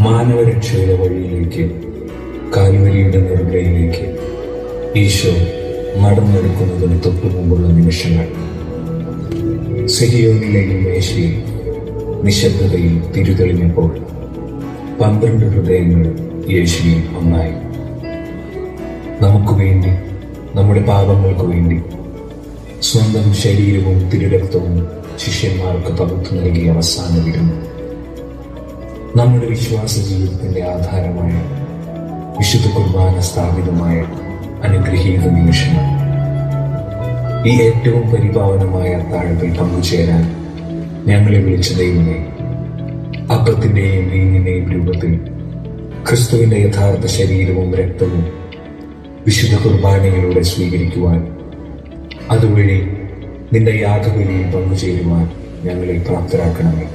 മാനവരക്ഷയുടെ വഴിയിലേക്ക്, കാൽവരിയുടെ നെറുകയിലേക്ക് ഈശോ നടന്നെടുക്കുന്നതിന് തൊട്ടുമുമ്പുള്ള നിമിഷങ്ങൾ. സിഹിയോനിലെ ഈ മേശയിൽ നിശബ്ദതയിൽ തിരിതെളിഞ്ഞപ്പോൾ 12 ഹൃദയങ്ങൾ യേശുവിൽ ഒന്നായി. നമുക്ക് വേണ്ടി, നമ്മുടെ പാപങ്ങൾക്ക് വേണ്ടി സ്വന്തം ശരീരവും തിരുരക്തവും ശിഷ്യന്മാർക്ക് പകുത്തു നൽകിയ അവസാന വിരുന്ന്. നമ്മുടെ വിശ്വാസ ജീവിതത്തിന്റെ ആധാരമായ വിശുദ്ധ കുർബാന സ്ഥാപിതമായ അനുഗ്രഹീത നിമിഷങ്ങൾ. ഈ ഏറ്റവും പരിപാവനമായ അത്താഴത്തിൽ പങ്കുചേരാൻ ഞങ്ങളെ വിളിച്ച ദൈവമേ, അപ്പത്തിന്റെയും വീഞ്ഞിന്റെയും രൂപത്തിൽ ക്രിസ്തുവിന്റെ യഥാർത്ഥ ശരീരവും രക്തവും വിശുദ്ധ കുർബാനയിലൂടെ സ്വീകരിക്കുവാൻ, അതുവഴി നിന്റെ യാഗബലിയിൽ പങ്കുചേരുവാൻ ഞങ്ങളെ പ്രാപ്തരാക്കണമേ.